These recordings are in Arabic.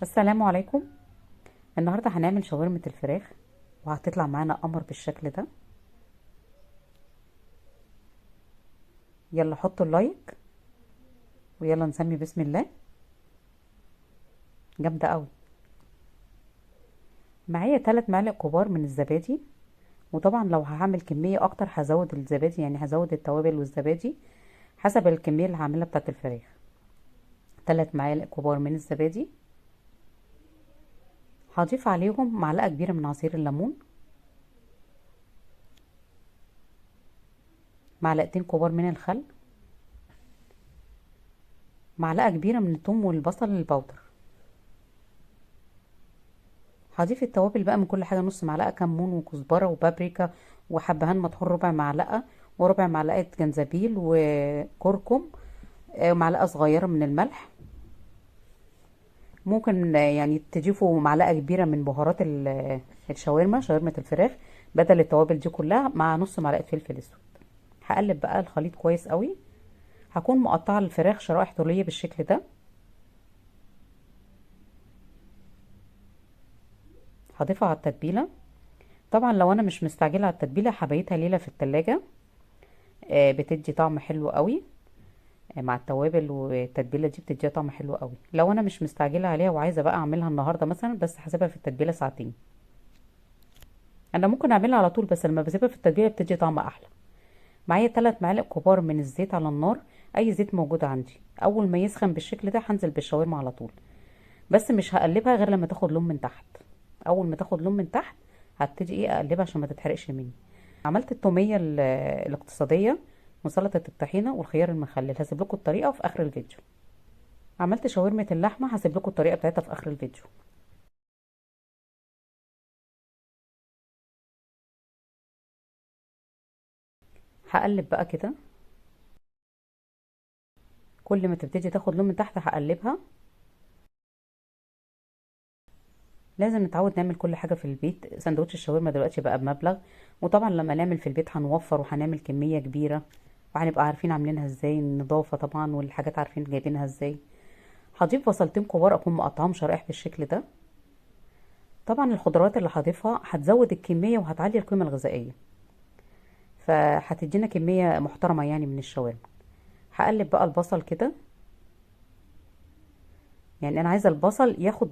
السلام عليكم. النهارده هنعمل شاورمة الفراخ وهتطلع معانا قمر بالشكل ده. يلا حطوا اللايك ويلا نسمي بسم الله. جامدة قوي. معايا 3 معالق كبار من الزبادي، وطبعا لو هعمل كمية اكتر هزود الزبادي، يعني هزود التوابل والزبادي حسب الكمية اللي هعملها بتاعت الفراخ. 3 معالق كبار من الزبادي. هضيف عليهم معلقة كبيرة من عصير الليمون، معلقتين كبار من الخل، معلقة كبيرة من الثوم والبصل البودر. هضيف التوابل بقى من كل حاجه، نص معلقه كمون وكزبره وبابريكا وحبهان مطحون ربع معلقه، وربع معلقه جنزبيل وكركم، معلقه صغيره من الملح. ممكن يعني تضيفوا معلقه كبيره من بهارات شاورمه الفراخ بدل التوابل دي كلها، مع نص معلقه فلفل اسود. هقلب بقى الخليط كويس قوي. هكون مقطعه الفراخ شرائح طوليه بالشكل ده. هضيفها على التتبيله. طبعا لو انا مش مستعجله على التتبيله هبيتها ليله في التلاجة، بتدي طعم حلو قوي. مع التوابل والتتبيله دي بتديها طعم حلو قوي. لو انا مش مستعجله عليها وعايزه بقى اعملها النهارده مثلا، بس هسيبها في التتبيله ساعتين. انا ممكن اعملها على طول، بس لما بسيبها في التتبيله بتدي طعم احلى. معايا 3 معالق كبار من الزيت على النار، اي زيت موجود عندي. اول ما يسخن بالشكل ده هنزل بالشاورما على طول، بس مش هقلبها غير لما تاخد لون من تحت. اول ما تاخد لون من تحت هبتدي اقلبها عشان ما تتحرقش مني. عملت التوميه الاقتصاديه وسلطه الطحينه والخيار المخلل، هسيب لكم الطريقه في اخر الفيديو. عملت شاورمة اللحمة، هسيب لكم الطريقة بتاعتها في اخر الفيديو. هقلب بقى كده. كل ما تبتدي تاخد لون من تحت هقلبها. لازم نتعود نعمل كل حاجة في البيت. سندوتش الشاورما دلوقتي بقى بمبلغ، وطبعا لما نعمل في البيت هنوفر وهنعمل كمية كبيرة، وهنبقى عارفين عاملينها ازاي، النظافة طبعا والحاجات عارفين جايبينها ازاي. هضيف بصلتين كبار اكون مقطعاهم شرائح بالشكل ده. طبعا الخضروات اللي هضيفها هتزود الكمية وهتعلي القيمة الغذائية، فهتدينا كمية محترمة يعني من الشاورما. هقلب بقى البصل كده. يعني انا عايزه البصل ياخد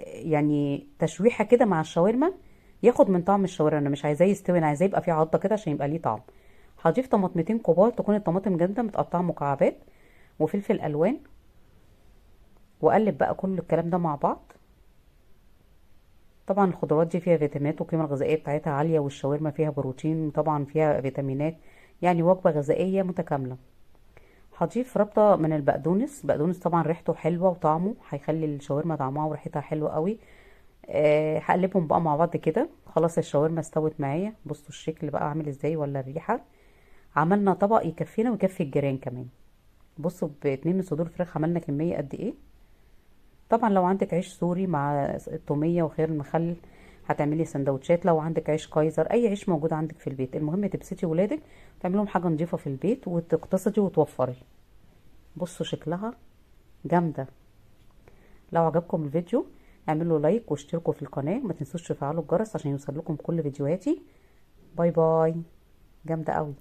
يعني تشويحه كده مع الشاورما، ياخد من طعم الشاورما. انا مش عايزاه يستوي، انا عايزاه يبقى فيه عضه كده عشان يبقى ليه طعم. هضيف طماطمتين كبار، تكون الطماطم جامده متقطعه مكعبات، وفلفل الوان. واقلب بقى كل الكلام ده مع بعض. طبعا الخضروات دي فيها فيتامينات والقيمه الغذائيه بتاعتها عاليه، والشاورما فيها بروتين طبعا فيها فيتامينات، يعني وجبه غذائيه متكامله. هضيف ربطة من البقدونس. بقدونس طبعا ريحته حلوة وطعمه هيخلي الشاورما طعمها وريحتها حلوة قوي. هقلبهم بقى مع بعض كده. خلاص الشاورما استوت معايا، بصوا الشكل بقى عامل ازاي ولا الريحة. عملنا طبق يكفينا ويكفي الجيران كمان. بصوا باتنين من صدور فراخ عملنا كمية قد ايه. طبعا لو عندك عيش سوري مع التومية وخيار المخلل هتعملي سندوتشات. لو عندك عيش كايزر، اي عيش موجود عندك في البيت، المهم تبسطي ولادك تعملهم حاجة نظيفة في البيت وتقتصدي وتوفري. بصوا شكلها جامدة. لو عجبكم الفيديو اعملوا لايك واشتركوا في القناة، ما تنسوش تفعلوا الجرس عشان يوصل لكم كل فيديوهاتي. باي باي. جامدة قوي.